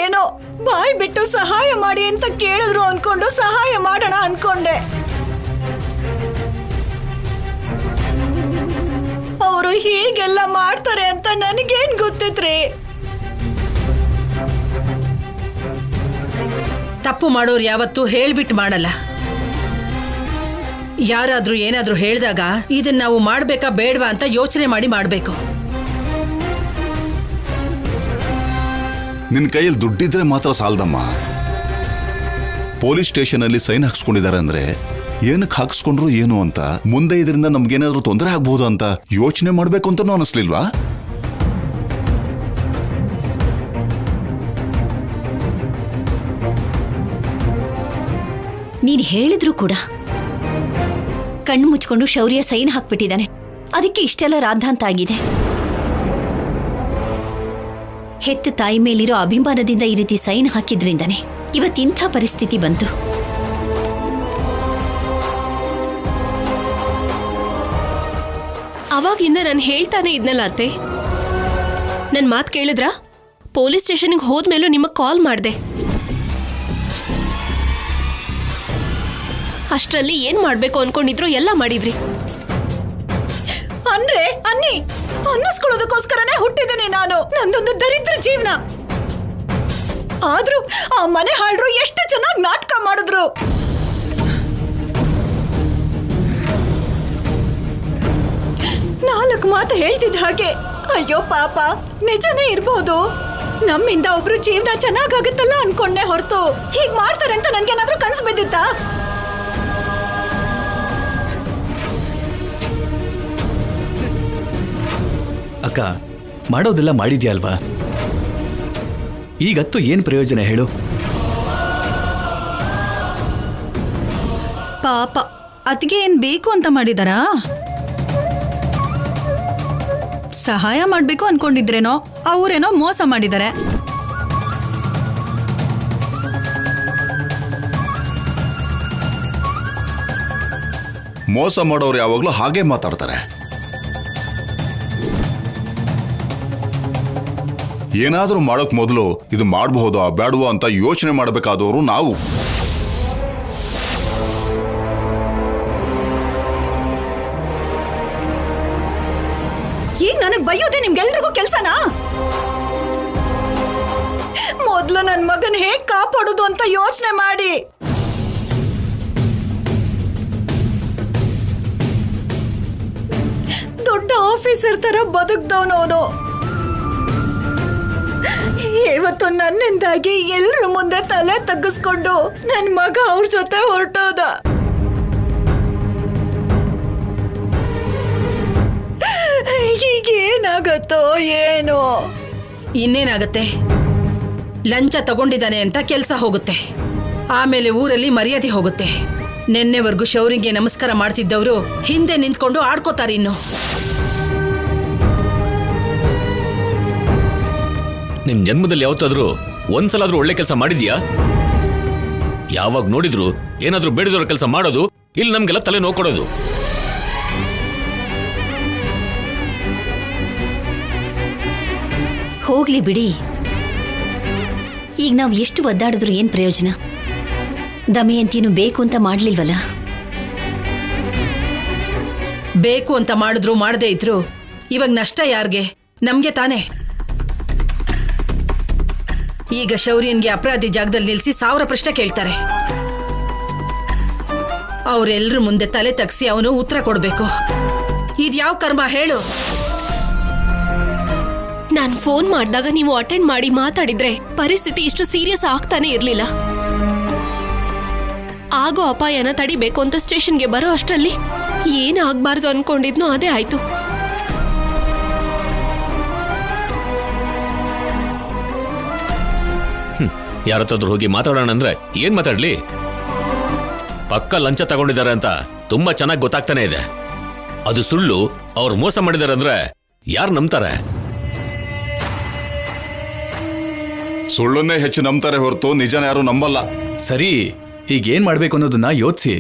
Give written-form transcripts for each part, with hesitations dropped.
ಏನೋ ಬಾಯ್ ಬಿಟ್ಟು ಸಹಾಯ ಮಾಡಿ ಅಂತ ಕೇಳಿದ್ರು ಅನ್ಕೊಂಡು ಸಹಾಯ ಮಾಡೋಣ ಅನ್ಕೊಂಡೆ. ಅವರು ಹೀಗೆಲ್ಲ ಮಾಡ್ತಾರೆ ಅಂತ ನನಗೇನ್ ಗೊತ್ತಿತ್ರಿ? ತಪ್ಪು ಮಾಡೋರು ಯಾವತ್ತೂ ಹೇಳ್ಬಿಟ್ಟು ಮಾಡಲ್ಲ. ಯಾರಾದ್ರೂ ಏನಾದ್ರೂ ಹೇಳ್ದಾಗ ಇದನ್ನ ನಾವು ಮಾಡ್ಬೇಕಾ ಬೇಡವಾ ಅಂತ ಯೋಚನೆ ಮಾಡಿ ಮಾಡ್ಬೇಕು. ನಿನ್ ಕೈಯಲ್ಲಿ ದುಡ್ಡಿದ್ರೆ ಮಾತ್ರ ಸಾಲದಮ್ಮ. ಪೊಲೀಸ್ ಸ್ಟೇಷನ್ ಅಲ್ಲಿ ಸೈನ್ ಹಾಕ್ಸ್ಕೊಂಡಿದ್ದಾರೆ ಅಂದ್ರೆ ಏನಕ್ಕೆ ಹಾಕ್ಸ್ಕೊಂಡ್ರು ಏನು ಅಂತ, ಮುಂದೆ ಇದರಿಂದ ನಮ್ಗೇನಾದ್ರೂ ತೊಂದರೆ ಆಗ್ಬಹುದು ಅಂತ ಯೋಚನೆ ಮಾಡ್ಬೇಕು ಅಂತನೂ ಅನಿಸ್ಲಿಲ್ವಾ? ನೀನ್ ಹೇಳಿದ್ರು ಕೂಡ ಕಣ್ಣು ಮುಚ್ಕೊಂಡು ಶೌರ್ಯ ಸೈನ್ ಹಾಕ್ಬಿಟ್ಟಿದ್ದಾನೆ. ಅದಕ್ಕೆ ಇಷ್ಟೆಲ್ಲ ರಾದ್ಧಾಂತ ಆಗಿದೆ. ಹೆತ್ತ ತಾಯಿ ಮೇಲಿರೋ ಅಭಿಮಾನದಿಂದ ಈ ರೀತಿ ಸೈನ್ ಹಾಕಿದ್ರಿಂದಾನೆ ಇವತ್ತಿಂಥ ಪರಿಸ್ಥಿತಿ ಬಂತು. ಅವಾಗಿಂದ ನಾನು ಹೇಳ್ತಾನೆ ಇದ್ನಲ್ಲ ಅತ್ತೆ, ನನ್ ಮಾತು ಕೇಳಿದ್ರ? ಪೊಲೀಸ್ ಸ್ಟೇಷನ್ಗೆ ಹೋದ್ಮೇಲೂ ನಿಮಗೆ ಕಾಲ್ ಮಾಡಿದೆ. ಅಷ್ಟರಲ್ಲಿ ಏನ್ ಮಾಡ್ಬೇಕು ಅನ್ಕೊಂಡಿದ್ರು ಎಲ್ಲ ಮಾಡಿದ್ರಿ. ಅಂದ್ರೆ ಅನ್ನಿ ಅನ್ನಿಸ್ಕೊಳ್ಳೋದಕ್ಕೋಸ್ಕರನೇ ಹುಟ್ಟಿದ್ದೇನೆ ನಾನು. ನಂದೊಂದು ದರಿದ್ರ ಜೀವನ. ಆದ್ರೂ ಆ ಮನೆ ಹಾಳ್ರು ಎಷ್ಟು ಚೆನ್ನಾಗಿ ನಾಟಕ ಮಾಡಿದ್ರು. ನಾಲ್ಕು ಮಾತು ಹೇಳ್ತಿದ್ದ ಹಾಗೆ ಅಯ್ಯೋ ಪಾಪ ನಿಜನೇ ಇರ್ಬಹುದು, ನಮ್ಮಿಂದ ಒಬ್ರು ಜೀವನ ಚೆನ್ನಾಗಾಗುತ್ತಲ್ಲ ಅನ್ಕೊಂಡೆ ಹೊರತು ಹೀಗ್ ಮಾಡ್ತಾರೆ ಅಂತ ನನ್ಗೇನಾದ್ರೂ ಕನ್ಸು ಬಿದ್ದಿತ್ತಾ? ಅಕ್ಕ, ಮಾಡೋದೆಲ್ಲ ಮಾಡಿದ್ಯಾ ಅಲ್ವಾ? ಈಗತ್ತು ಏನ್ ಪ್ರಯೋಜನ ಹೇಳು? ಪಾಪ ಅತಿಗೆ ಏನ್ ಬೇಕು ಅಂತ ಮಾಡಿದಾರಾ? ಸಹಾಯ ಮಾಡ್ಬೇಕು ಅನ್ಕೊಂಡಿದ್ರೇನೋ, ಅವರೇನೋ ಮೋಸ ಮಾಡಿದ್ದಾರೆ. ಮೋಸ ಮಾಡೋರು ಯಾವಾಗ್ಲೂ ಹಾಗೆ ಮಾತಾಡ್ತಾರೆ. ಏನಾದ್ರೂ ಮಾಡೋಕ್ ಮೊದಲು ಇದು ಮಾಡಬಹುದಾ ಬೇಡವೋ ಅಂತ ಯೋಚನೆ ಮಾಡಬೇಕಾದವರು ನಾವು. ಈಗ ನನಗ್ ಬೈಯೋದೆ ನಿಮ್ಗೆಲ್ರಿಗೂ ಕೆಲ್ಸನಾ? ಮೊದ್ಲು ನನ್ ಮಗನ್ ಹೇಗ್ ಕಾಪಾಡೋದು ಅಂತ ಯೋಚನೆ ಮಾಡಿ. ದೊಡ್ಡ ಆಫೀಸರ್ ತರ ಬದುಕ್ದವನವನು ಇವತ್ತು ನನ್ನಿಂದಾಗಿ ಎಲ್ರ ಮುಂದೆ ತಲೆ ತಗ್ಗಿಸ್ಕೊಂಡು ನನ್ ಮಗ ಅವ್ರ ಜೊತೆ ಹೊರಟೋದ. ಈಗೇನಾಗತ್ತೋ ಏನೋ. ಇನ್ನೇನಾಗತ್ತೆ? ಲಂಚ ತಗೊಂಡಿದ್ದಾನೆ ಅಂತ ಕೆಲಸ ಹೋಗುತ್ತೆ, ಆಮೇಲೆ ಊರಲ್ಲಿ ಮರ್ಯಾದೆ ಹೋಗುತ್ತೆ. ನೆನ್ನೆವರೆಗೂ ಶೌರಿಗೆ ನಮಸ್ಕಾರ ಮಾಡ್ತಿದ್ದವರು ಹಿಂದೆ ನಿಂತ್ಕೊಂಡು ಆಡ್ಕೋತಾರೆ. ಇನ್ನು ನಿನ್ ಜನ್ಮದಲ್ಲಿ ಯಾವತ್ತಾದ್ರೂ ಒಂದ್ಸಲಾದ್ರೂ ಒಳ್ಳೆ ಕೆಲಸ ಮಾಡಿದ್ಯಾ? ಯಾವಾಗ ನೋಡಿದ್ರು ಏನಾದ್ರೂ ಬೇಡಿದವ್ರ ಕೆಲಸ ಮಾಡೋದು, ಇಲ್ಲಿ ನಮ್ಗೆಲ್ಲ ತಲೆ ನೋಡ್ಕೊಡೋದು. ಹೋಗ್ಲಿ ಬಿಡಿ. ಈಗ ನಾವು ಎಷ್ಟು ಒದ್ದಾಡಿದ್ರು ಏನ್ ಪ್ರಯೋಜನ? ದಮಯಂತಿನೂ ಬೇಕು ಅಂತ ಮಾಡ್ಲಿಲ್ವಲ್ಲ. ಬೇಕು ಅಂತ ಮಾಡಿದ್ರು ಮಾಡದೇ ಇದ್ರು ಇವಾಗ ನಷ್ಟ ಯಾರ್ಗೆ? ನಮ್ಗೆ ತಾನೇ. ಈಗ ಶೌರ್ಯನ್ಗೆ ಅಪರಾಧಿ ಜಾಗದಲ್ಲಿ ನಿಲ್ಸಿ 1000 ಪ್ರಶ್ನೆ ಕೇಳ್ತಾರೆ. ಅವರೆಲ್ಲರ ಮುಂದೆ ತಲೆ ತಗ್ಸಿ ಅವನು ಉತ್ತರ ಕೊಡ್ಬೇಕು. ಇದ್ಯಾವ ಕರ್ಮ ಹೇಳು? ನಾನು ಫೋನ್ ಮಾಡಿದಾಗ ನೀವು ಅಟೆಂಡ್ ಮಾಡಿ ಮಾತಾಡಿದ್ರೆ ಪರಿಸ್ಥಿತಿ ಇಷ್ಟು ಸೀರಿಯಸ್ ಆಗ್ತಾನೆ ಇರ್ಲಿಲ್ಲ. ಆಗೋ ಅಪಾಯನ ತಡಿಬೇಕು ಅಂತ ಸ್ಟೇಷನ್ಗೆ ಬರೋ ಅಷ್ಟರಲ್ಲಿ ಏನಾಗಬಾರ್ದು ಅನ್ಕೊಂಡಿದ್ನೋ ಅದೇ ಆಯ್ತು. ಯಾರತ್ತಾದ್ರೂ ಹೋಗಿ ಮಾತಾಡೋಣ ಅಂದ್ರೆ ಏನ್ ಮಾತಾಡ್ಲಿ? ಪಕ್ಕ ಲಂಚ ತಗೊಂಡಿದ್ದಾರೆ ಅಂತ ತುಂಬಾ ಚೆನ್ನಾಗಿ ಗೊತ್ತಾಗ್ತಾನೆ ಇದೆ. ಅದು ಸುಳ್ಳು, ಅವ್ರು ಮೋಸ ಮಾಡಿದಾರೆ ಅಂದ್ರೆ ಯಾರು ನಂಬ್ತಾರೆ? ಸುಳ್ಳನ್ನೇ ಹೆಚ್ಚು ನಂಬ್ತಾರೆ ಹೊರತು ನಿಜನ ಯಾರು ನಂಬಲ್ಲ. ಸರಿ, ಈಗ ಏನ್ ಮಾಡ್ಬೇಕು ಅನ್ನೋದನ್ನ ಯೋಚಿಸಿ.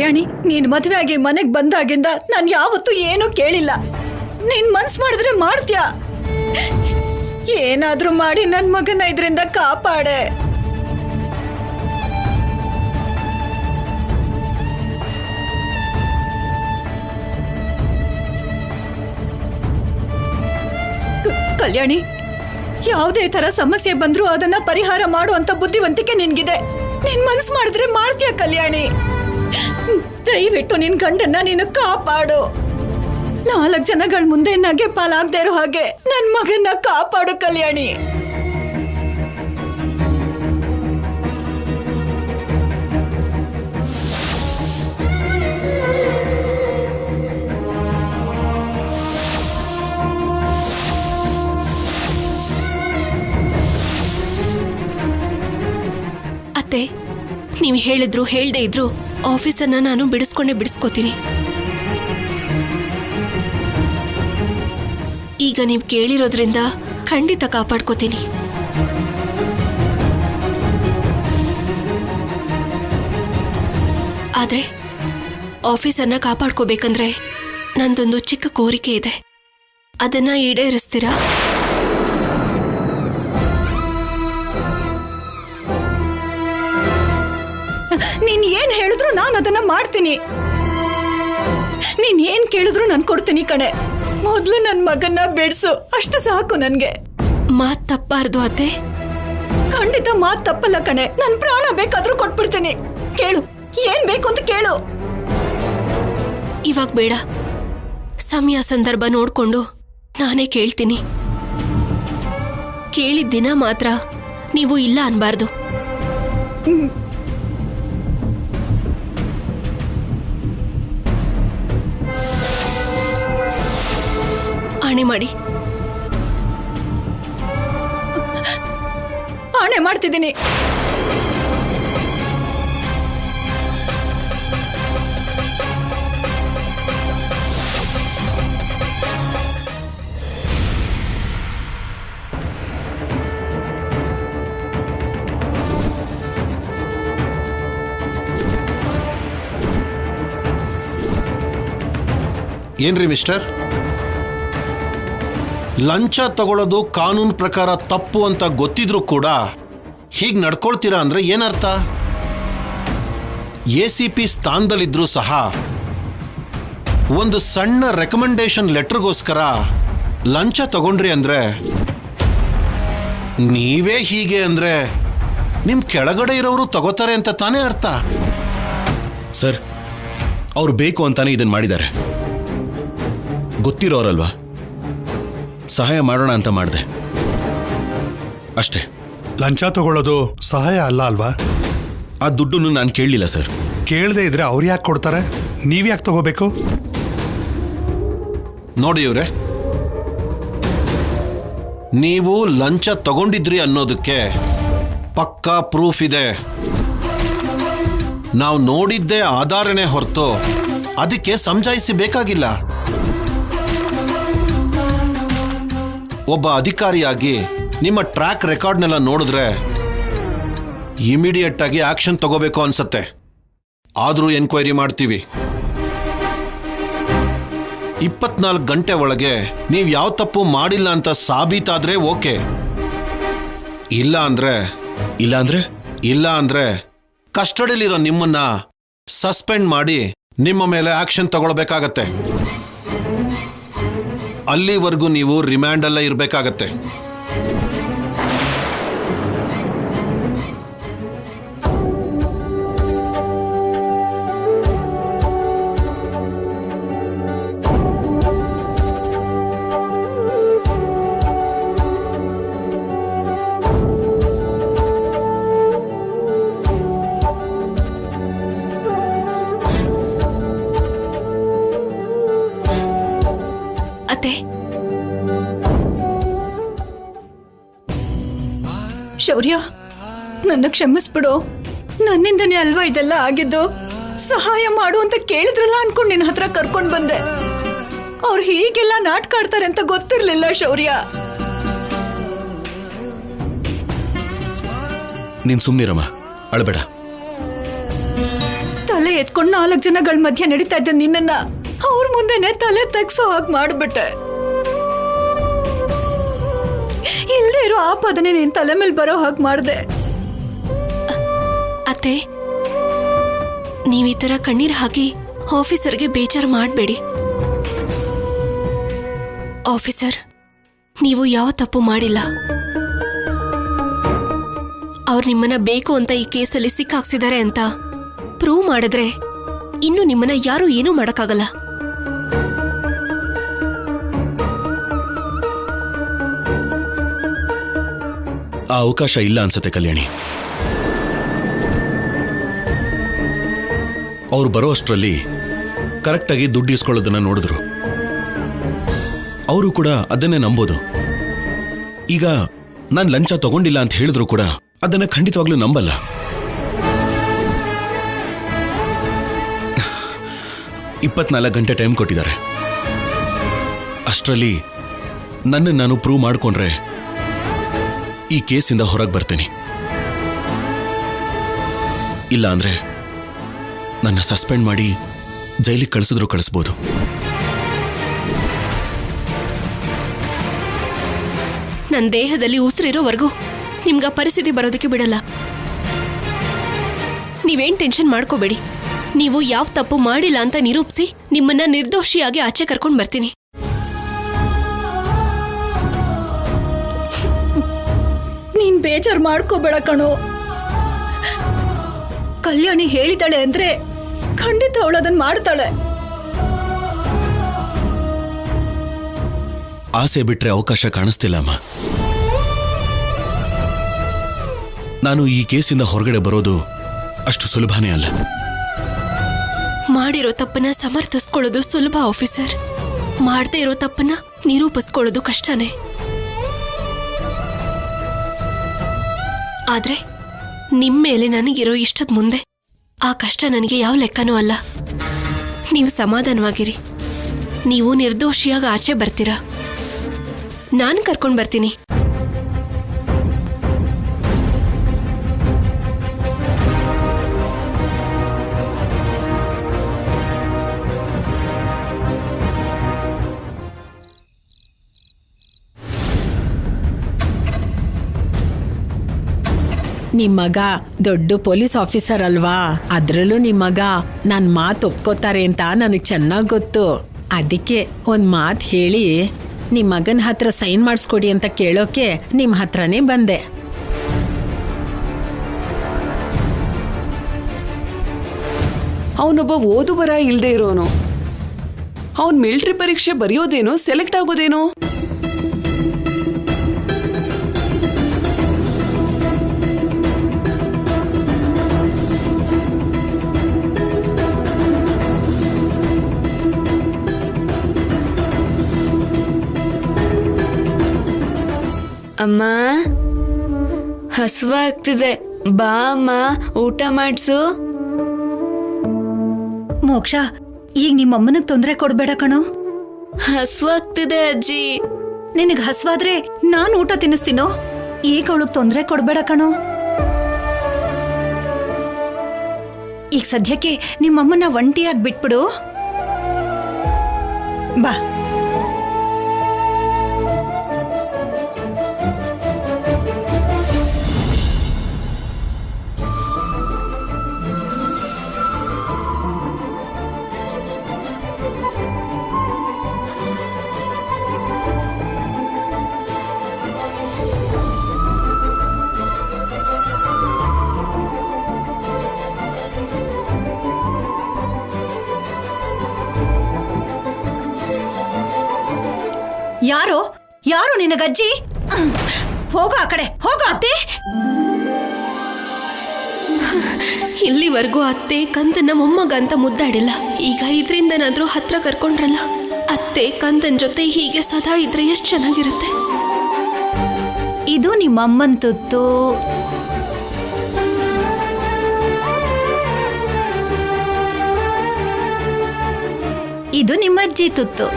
ಕಲ್ಯಾಣಿ, ನೀನ್ ಮದ್ವೆ ಆಗಿ ಮನೆಗ್ ಬಂದಾಗಿಂದ ನಾನ್ ಯಾವತ್ತೂ ಏನೂ ಕೇಳಿಲ್ಲ. ನೀನ್ ಮನ್ಸ್ ಮಾಡಿದ್ರೆ ಮಾಡ್ತ್ಯಾ. ಏನಾದ್ರೂ ಮಾಡಿ ನನ್ ಮಗನ ಇದ್ರಿಂದ ಕಾಪಾಡೆ. ಕಲ್ಯಾಣಿ, ಯಾವುದೇ ತರ ಸಮಸ್ಯೆ ಬಂದ್ರೂ ಅದನ್ನ ಪರಿಹಾರ ಮಾಡುವಂತ ಬುದ್ಧಿವಂತಿಕೆ ನಿನ್ಗಿದೆ. ನಿನ್ ಮನ್ಸ್ ಮಾಡಿದ್ರೆ ಮಾಡ್ತೀಯ ಕಲ್ಯಾಣಿ. ದಯವಿಟ್ಟು ನಿನ್ ಗಂಡನ್ನ ನೀನು ಕಾಪಾಡು. 4 ಜನಗಳ ಮುಂದೆ ನಗೆ ಪಾಲಾಗದೆ ಇರೋ ಹಾಗೆ ನನ್ ಮಗನ್ನ ಕಾಪಾಡು ಕಲ್ಯಾಣಿ. ಅತ್ತೆ, ನೀವು ಹೇಳಿದ್ರು ಹೇಳ್ದೇ ಇದ್ರು ಆಫೀಸನ್ನ ನಾನು ಬಿಡಿಸ್ಕೋತೀನಿ. ಈಗ ನೀವು ಕೇಳಿರೋದ್ರಿಂದ ಖಂಡಿತ ಕಾಪಾಡ್ಕೋತೀನಿ. ಆದ್ರೆ ಆಫೀಸನ್ನ ಕಾಪಾಡ್ಕೋಬೇಕಂದ್ರೆ ನಂದೊಂದು ಚಿಕ್ಕ ಕೋರಿಕೆ ಇದೆ. ಅದನ್ನ ಈಡೇರಿಸ್ತೀರಾ? ನೀನ್ ಏನ್ ಹೇಳಿದ್ರು ನಾನು ಅದನ್ನ ಮಾಡ್ತೀನಿ. ನೀನ್ ಏನ್ ಕೇಳಿದ್ರು ನಾನು ಕೊಡ್ತೀನಿ ಕಣೆ. ಮೊದ್ಲು ನನ್ ಮಗನ್ನ ಬಿಡ್ಸು, ಅಷ್ಟು ಸಾಕು ನನ್ಗೆ. ಮಾತ್ ತಪ್ಪಾರ್ದು ಅತ್ತೆ. ಖಂಡಿತ ಮಾತ್ ತಪ್ಪಲ್ಲ ಕಣೆ. ನನ್ ಪ್ರಾಣ ಬೇಕಾದ್ರೂ ಕೊಟ್ಬಿಡ್ತೀನಿ. ಕೇಳು, ಏನ್ ಬೇಕು ಅಂತ ಕೇಳು. ಇವಾಗ ಬೇಡ, ಸಮಯ ಸಂದರ್ಭ ನೋಡ್ಕೊಂಡು ನಾನೇ ಕೇಳ್ತೀನಿ. ಕೇಳಿದ ದಿನ ಮಾತ್ರ ನೀವು ಇಲ್ಲ ಅನ್ಬಾರ್ದು. ಆಣೆ ಮಾಡಿ. ಆಣೆ ಮಾಡ್ತಿದ್ದೀನಿ. ಏನ್ರಿ ಮಿಸ್ಟರ್, ಲಂಚ ತಗೊಳ್ಳೋದು ಕಾನೂನು ಪ್ರಕಾರ ತಪ್ಪು ಅಂತ ಗೊತ್ತಿದ್ರೂ ಕೂಡ ಹೀಗೆ ನಡ್ಕೊಳ್ತೀರಾ ಅಂದ್ರೆ ಏನರ್ಥ? ACP ಸ್ಥಾನದಲ್ಲಿದ್ರೂ ಸಹ ಒಂದು ಸಣ್ಣ ರೆಕಮೆಂಡೇಶನ್ ಲೆಟರ್ಗೋಸ್ಕರ ಲಂಚ ತಗೊಂಡ್ರಿ ಅಂದ್ರೆ, ನೀವೇ ಹೀಗೆ ಅಂದ್ರೆ ನಿಮ್ ಕೆಳಗಡೆ ಇರೋರು ತಗೋತಾರೆ ಅಂತ ತಾನೇ ಅರ್ಥ. ಸರ್, ಅವ್ರು ಬೇಕು ಅಂತಾನೆ ಇದನ್ನ ಮಾಡಿದ್ದಾರೆ. ಗೊತ್ತಿರೋರಲ್ವಾ, ಸಹಾಯ ಮಾಡೋಣ ಅಂತ ಮಾಡಿದೆ ಅಷ್ಟೇ. ಲಂಚ ತಗೊಳ್ಳೋದು ಸಹಾಯ ಅಲ್ಲ ಅಲ್ವಾ? ಆ ದುಡ್ಡನ್ನು ನಾನು ಕೇಳಲಿಲ್ಲ ಸರ್. ಕೇಳದೆ ಇದ್ರೆ ಅವ್ರು ಯಾಕೆ ಕೊಡ್ತಾರೆ? ನೀವ್ಯಾಕೆ ತಗೋಬೇಕು? ನೋಡಿ ಇವ್ರೆ, ನೀವು ಲಂಚ ತಗೊಂಡಿದ್ರಿ ಅನ್ನೋದಕ್ಕೆ ಪಕ್ಕಾ ಪ್ರೂಫ್ ಇದೆ. ನಾವು ನೋಡಿದ್ದೇ ಆಧಾರನೇ ಹೊರತು ಅದಕ್ಕೆ ಸಮಜಾಯಿಸಿ ಬೇಕಾಗಿಲ್ಲ. ಒಬ್ಬ ಅಧಿಕಾರಿಯಾಗಿ ನಿಮ್ಮ ಟ್ರ್ಯಾಕ್ ರೆಕಾರ್ಡ್ನೆಲ್ಲ ನೋಡಿದ್ರೆ ಇಮಿಡಿಯೇಟ್ ಆಗಿ ಆಕ್ಷನ್ ತಗೋಬೇಕು ಅನ್ಸತ್ತೆ. ಆದರೂ ಎನ್ಕ್ವೈರಿ ಮಾಡ್ತೀವಿ. 24 ಗಂಟೆ ಒಳಗೆ ನೀವು ಯಾವ ತಪ್ಪು ಮಾಡಿಲ್ಲ ಅಂತ ಸಾಬೀತಾದ್ರೆ ಓಕೆ. ಇಲ್ಲ ಅಂದ್ರೆ ಕಸ್ಟಡಿಲಿರೋ ನಿಮ್ಮನ್ನ ಸಸ್ಪೆಂಡ್ ಮಾಡಿ ನಿಮ್ಮ ಮೇಲೆ ಆಕ್ಷನ್ ತಗೊಳ್ಬೇಕಾಗತ್ತೆ. ಅಲ್ಲಿವರೆಗೂ ನೀವು ರಿಮ್ಯಾಂಡ್ ಅಲ್ಲೇ ಇರಬೇಕಾಗತ್ತೆ. ಶೌರ್ಯ, ನನ್ನ ಕ್ಷಮಿಸ್ಬಿಡು. ನನ್ನಿಂದನೇ ಅಲ್ವಾ ಇದೆಲ್ಲ ಆಗಿದ್ದು. ಸಹಾಯ ಮಾಡು ಅಂತ ಕೇಳಿದ್ರಲ್ಲ ಅನ್ಕೊಂಡು ನಿನ್ನ ಹತ್ರ ಕರ್ಕೊಂಡು ಬಂದೆ. ಅವ್ರು ಹೀಗೆಲ್ಲ ನಾಟಕ ಆಡ್ತಾರೆ ಅಂತ ಗೊತ್ತಿರ್ಲಿಲ್ಲ ಶೌರ್ಯ. ನೀನ್ ಸುಮ್ನಿರಮ್ಮ, ಅಳಬೇಡ. ತಲೆ ಎತ್ಕೊಂಡು 4 ಜನಗಳ ಮಧ್ಯೆ ನಡೀತಾ ಇದ್ದ ನಿನ್ನನ್ನ ಅವ್ರ ಮುಂದೆನೆ ತಲೆ ತಗ್ಸೋ ಹಾಗೆ ಮಾಡ್ಬಿಟ್ಟೆ. ಇಲ್ದೇ ಇರೋ ಆಪದನೆ ನಿನ್ ತಲೆ ಮೇಲೆ ಬರೋ ಹಾಗೆ ಮಾಡ್ದೆ. ಅತ್ತೆ, ನೀವ್ ಈ ತರ ಕಣ್ಣೀರ್ ಹಾಕಿ ಆಫೀಸರ್ಗೆ ಬೇಜಾರು ಮಾಡಬೇಡಿ. ಆಫೀಸರ್, ನೀವು ಯಾವ ತಪ್ಪು ಮಾಡಿಲ್ಲ. ಅವ್ರು ನಿಮ್ಮನ್ನ ಬೇಕು ಅಂತ ಈ ಕೇಸಲ್ಲಿ ಸಿಕ್ಕಾಕ್ಸಿದ್ದಾರೆ ಅಂತ ಪ್ರೂವ್ ಮಾಡಿದ್ರೆ ಇನ್ನು ನಿಮ್ಮನ್ನ ಯಾರು ಏನೂ ಮಾಡಕ್ಕಾಗಲ್ಲ. ಆ ಅವಕಾಶ ಇಲ್ಲ ಅನ್ಸತ್ತೆ ಕಲ್ಯಾಣಿ. ಅವ್ರು ಬರೋ ಅಷ್ಟರಲ್ಲಿ ಕರೆಕ್ಟಾಗಿ ದುಡ್ಡು ಇಸ್ಕೊಳ್ಳೋದನ್ನ ನೋಡಿದ್ರು. ಅವರು ಕೂಡ ಅದನ್ನೇ ನಂಬೋದು. ಈಗ ನಾನು ಲಂಚ ತಗೊಂಡಿಲ್ಲ ಅಂತ ಹೇಳಿದ್ರು ಕೂಡ ಅದನ್ನ ಖಂಡಿತವಾಗ್ಲೂ ನಂಬಲ್ಲ. 24 ಗಂಟೆ ಟೈಮ್ ಕೊಟ್ಟಿದ್ದಾರೆ. ಅಷ್ಟರಲ್ಲಿ ನನ್ನನ್ನು ನಾನು ಪ್ರೂವ್ ಮಾಡ್ಕೊಂಡ್ರೆ ಈ ಕೇಸಿಂದ ಹೊರಗೆ ಬರ್ತೀನಿ. ಇಲ್ಲ ಅಂದ್ರೆ ನನ್ನ ಸಸ್ಪೆಂಡ್ ಮಾಡಿ ಜೈಲಿಗೆ ಕಳಿಸಿದ್ರು ಕಳಿಸ್ಬೋದು. ನನ್ನ ದೇಹದಲ್ಲಿ ಉಸಿರಿರೋವರೆಗೂ ನಿಮ್ಗ ಪರಿಸ್ಥಿತಿ ಬರೋದಕ್ಕೆ ಬಿಡಲ್ಲ. ನೀವೇನ್ ಟೆನ್ಷನ್ ಮಾಡ್ಕೋಬೇಡಿ. ನೀವು ಯಾವ ತಪ್ಪು ಮಾಡಿಲ್ಲ ಅಂತ ನಿರೂಪಿಸಿ ನಿಮ್ಮನ್ನ ನಿರ್ದೋಷಿಯಾಗಿ ಆಚೆ ಕರ್ಕೊಂಡು ಬರ್ತೀನಿ. ನೀನ್ ಬೇಜಾರು ಮಾಡ್ಕೋಬೇಡ ಕಣೋ. ಕಲ್ಯಾಣಿ ಹೇಳಿದಾಳೆ ಅಂದ್ರೆ ಖಂಡಿತ ಅವಳದನ್ ಮಾಡ್ತಾಳೆ. ಆಸೆ ಬಿಟ್ರೆ ಅವಕಾಶ ಕಾಣಿಸ್ತಿಲ್ಲ ಅಮ್ಮ. ನಾನು ಈ ಕೇಸಿಂದ ಹೊರಗಡೆ ಬರೋದು ಅಷ್ಟು ಸುಲಭನೇ ಅಲ್ಲ. ಮಾಡಿರೋ ತಪ್ಪನ್ನ ಸಮರ್ಥಿಸ್ಕೊಳ್ಳೋದು ಸುಲಭ ಆಫೀಸರ್. ಮಾಡದೇ ಇರೋ ತಪ್ಪನ್ನ ನಿರೂಪಿಸ್ಕೊಳ್ಳೋದು ಕಷ್ಟನೇ. ಆದ್ರೆ ನಿಮ್ ಮೇಲೆ ನನಗಿರೋ ಇಷ್ಟದ ಮುಂದೆ ಆ ಕಷ್ಟ ನನಗೆ ಯಾವ ಲೆಕ್ಕನೂ ಅಲ್ಲ. ನೀವು ಸಮಾಧಾನವಾಗಿರಿ. ನೀವು ನಿರ್ದೋಷಿಯಾಗಿ ಆಚೆ ಬರ್ತೀರಾ. ನಾನು ಕರ್ಕೊಂಡು ಬರ್ತೀನಿ. ನಿಮ್ಮಗ ದೊಡ್ಡ ಪೊಲೀಸ್ ಆಫೀಸರ್ ಅಲ್ವಾ, ಅದ್ರಲ್ಲೂ ನಿಮ್ಮಗ ನನ್ ಮಾತು ಒಪ್ಕೋತಾರೆ ಅಂತ ನನಗೆ ಚೆನ್ನಾಗ್ ಗೊತ್ತು. ಅದಕ್ಕೆ ಒಂದ್ ಮಾತು ಹೇಳಿ ನಿಮ್ ಮಗನ ಹತ್ರ ಸೈನ್ ಮಾಡಿಸ್ಕೊಡಿ ಅಂತ ಕೇಳೋಕೆ ನಿಮ್ ಹತ್ರನೇ ಬಂದೆ. ಅವನೊಬ್ಬ ಓದು ಬರ ಇಲ್ದೇ ಇರೋನು. ಅವನ್ ಮಿಲಿಟರಿ ಪರೀಕ್ಷೆ ಬರೆಯೋದೇನೋ, ಸೆಲೆಕ್ಟ್ ಆಗೋದೇನೋ. ಅಮ್ಮ, ಹಸುವಾಗ್ತಿದೆ, ಬಾ ಅಮ್ಮ, ಊಟ ಮಾಡಿಸು. ಮೋಕ್ಷ, ಈಗ ನಿಮ್ಮಮ್ಮನಿಗೆ ತೊಂದರೆ ಕೊಡ್ಬೇಡ ಕಣೋ. ಹಸುವಾಗ್ತಿದೆ ಅಜ್ಜಿ. ನಿನಗೆ ಹಸುವಾದ್ರೆ ನಾನು ಊಟ ತಿನ್ನಿಸ್ತೀನೋ. ಈಗ ಅವಳಿಗೆ ತೊಂದರೆ ಕೊಡ್ಬೇಡ ಕಣೋ. ಈಗ ಸದ್ಯಕ್ಕೆ ನಿಮ್ಮಮ್ಮನ ಒಂಟಿಯಾಗಿ ಬಿಟ್ಬಿಡು. ಬಾ. ಯಾರೋ ಯಾರು ನಿನಗಜ್ಜಿ? ಹೋಗ ಆ ಕಡೆ, ಹೋಗ. ಅತ್ತೆ, ಇಲ್ಲಿವರೆಗೂ ಅತ್ತೆ ಕಂದನ್ನ ಮೊಮ್ಮಗ ಅಂತ ಮುದ್ದಾಡಿಲ್ಲ. ಈಗ ಇದ್ರಿಂದನಾದ್ರೂ ಹತ್ರ ಕರ್ಕೊಂಡ್ರಲ್ಲ. ಅತ್ತೆ ಕಂದನ್ ಜೊತೆ ಹೀಗೆ ಸದಾ ಇದ್ರೆ ಎಷ್ಟು ಚೆನ್ನಾಗಿರುತ್ತೆ. ಇದು ನಿಮ್ಮಮ್ಮನ್ ತುತ್ತು. ಇದು ನಿಮ್ಮಜ್ಜಿ ತುತ್ತು.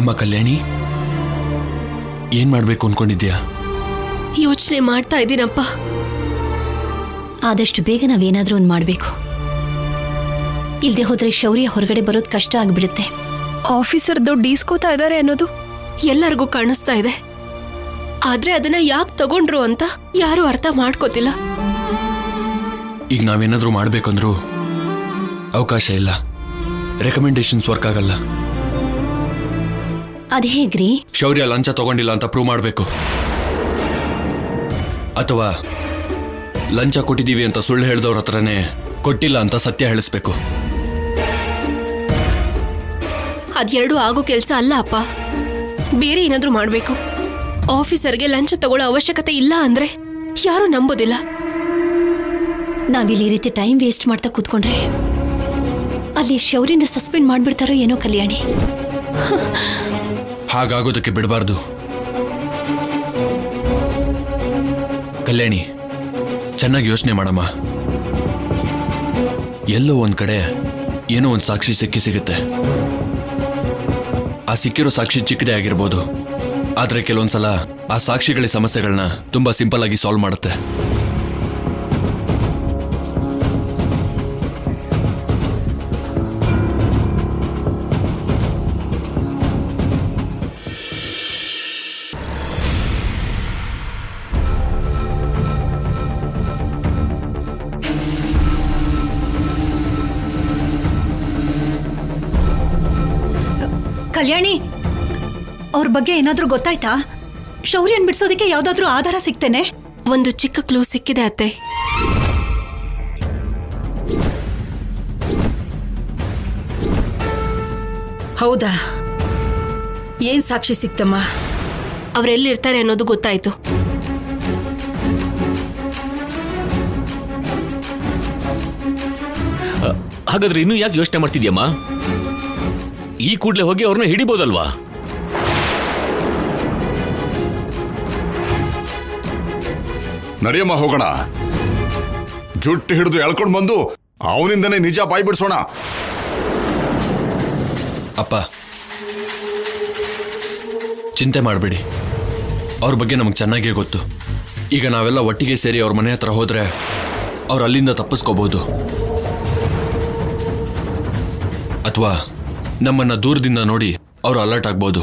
ಅಮ್ಮ ಕಲ್ಯಾಣಿ, ಏನ್ ಮಾಡ್ಬೇಕು ಅನ್ಕೊಂಡಿದ್ಯಾ? ಯೋಚನೆ ಮಾಡ್ತಾ ಇದ್ದೀನಪ್ಪ. ಆದಷ್ಟು ಬೇಗ ನಾವೇನಾದ್ರೂ ಒಂದು ಮಾಡಬೇಕು. ಇಲ್ದೆ ಹೋದ್ರೆ ಶೌರ್ಯ ಹೊರಗಡೆ ಬರೋದು ಕಷ್ಟ ಆಗ್ಬಿಡುತ್ತೆ. ಆಫೀಸರ್ ದುಡ್ಡು ಈಸ್ಕೋತಾ ಇದ್ದಾರೆ ಅನ್ನೋದು ಎಲ್ಲರಿಗೂ ಕಾಣಿಸ್ತಾ ಇದೆ. ಆದ್ರೆ ಅದನ್ನ ಯಾಕೆ ತಗೊಂಡ್ರು ಅಂತ ಯಾರು ಅರ್ಥ ಮಾಡ್ಕೋತಿಲ್ಲ. ಈಗ ನಾವೇನಾದ್ರೂ ಮಾಡ್ಬೇಕಂದ್ರೂ ಅವಕಾಶ ಇಲ್ಲ. ರೆಕಮೆಂಡೇಶನ್ಸ್ ವರ್ಕ್ ಆಗಲ್ಲ. ಅದ್ ಹೇಗ್ರಿ? ಶೌರ್ಯ ಲಂಚ ತಗೊಂಡಿಲ್ಲ ಅಂತ ಪ್ರೂವ್ ಮಾಡಬೇಕು, ಅಥವಾ ಲಂಚ ಕೊಟ್ಟಿದ್ದೀವಿ ಅಂತ ಸುಳ್ಳು ಹೇಳ್ದವ್ರ ಹತ್ರನೇ ಕೊಟ್ಟಿಲ್ಲ ಅಂತ ಸತ್ಯ ಹೇಳಿಸ್ಬೇಕು. ಅದೆರಡು ಆಗೋ ಕೆಲಸ ಅಲ್ಲ ಅಪ್ಪ. ಬೇರೆ ಏನಾದ್ರೂ ಮಾಡ್ಬೇಕು. ಆಫೀಸರ್ಗೆ ಲಂಚ ತಗೊಳ್ಳೋ ಅವಶ್ಯಕತೆ ಇಲ್ಲ ಅಂದ್ರೆ ಯಾರು ನಂಬೋದಿಲ್ಲ. ನಾವಿಲ್ಲಿ ಈ ರೀತಿ ಟೈಮ್ ವೇಸ್ಟ್ ಮಾಡ್ತಾ ಕೂತ್ಕೊಂಡ್ರೆ ಅಲ್ಲಿ ಶೌರ್ಯನ ಸಸ್ಪೆಂಡ್ ಮಾಡ್ಬಿಡ್ತಾರೋ ಏನೋ ಕಲ್ಯಾಣಿ. ಹಾಗಾಗೋದಕ್ಕೆ ಬಿಡಬಾರ್ದು ಕಲ್ಯಾಣಿ. ಚೆನ್ನಾಗಿ ಯೋಚನೆ ಮಾಡಮ್ಮ. ಎಲ್ಲೋ ಒಂದ್ ಕಡೆ ಏನೋ ಒಂದು ಸಾಕ್ಷಿ ಸಿಗುತ್ತೆ. ಆ ಸಿಕ್ಕಿರೋ ಸಾಕ್ಷಿ ಚಿಕ್ಕದೇ ಆಗಿರ್ಬೋದು, ಆದ್ರೆ ಕೆಲವೊಂದ್ಸಲ ಆ ಸಾಕ್ಷಿಗಳ ಸಮಸ್ಯೆಗಳನ್ನ ತುಂಬಾ ಸಿಂಪಲ್ ಆಗಿ ಸಾಲ್ವ್ ಮಾಡುತ್ತೆ. ಕಲ್ಯಾಣಿ, ಅವ್ರ ಬಗ್ಗೆ ಏನಾದ್ರೂ ಗೊತ್ತಾಯ್ತಾ? ಶೌರ್ಯನ್ ಬಿಡ್ಸೋದಕ್ಕೆ ಯಾವ್ದಾದ್ರೂ ಆಧಾರ ಸಿಗ್ತೇನೆ? ಒಂದು ಚಿಕ್ಕ ಕ್ಲೂ ಸಿಕ್ಕಿದೆ ಅತ್ತೆ. ಹೌದಾ? ಏನ್ ಸಾಕ್ಷಿ ಸಿಕ್ತಮ್ಮ? ಅವರೆಲ್ಲಿರ್ತಾರೆ ಅನ್ನೋದು ಗೊತ್ತಾಯ್ತು. ಹಾಗಾದ್ರೆ ಇನ್ನೂ ಯಾಕೆ ಯೋಚನೆ ಮಾಡ್ತಿದ್ಯಮ್ಮ? ಈ ಕೂಡಲೇ ಹೋಗಿ ಅವ್ರನ್ನ ಹಿಡಿಬೋದಲ್ವಾ? ನಡೆಯಮ್ಮ, ಹೋಗೋಣ. ಜುಟ್ಟು ಹಿಡಿದು ಎಳ್ಕೊಂಡು ಬಂದು ಅವನಿಂದನೇ ನಿಜ ಬಾಯಿ ಬಿಡಿಸೋಣ. ಅಪ್ಪ, ಚಿಂತೆ ಮಾಡಬೇಡಿ. ಅವ್ರ ಬಗ್ಗೆ ನಮಗೆ ಚೆನ್ನಾಗೇ ಗೊತ್ತು. ಈಗ ನಾವೆಲ್ಲ ಒಟ್ಟಿಗೆ ಸೇರಿ ಅವ್ರ ಮನೆ ಹತ್ರ ಹೋದ್ರೆ ಅವ್ರು ಅಲ್ಲಿಂದ ತಪ್ಪಿಸ್ಕೋಬಹುದು, ಅಥವಾ ನಮ್ಮನ್ನ ದೂರದಿಂದ ನೋಡಿ ಅವರು ಅಲರ್ಟ್ ಆಗ್ಬೋದು.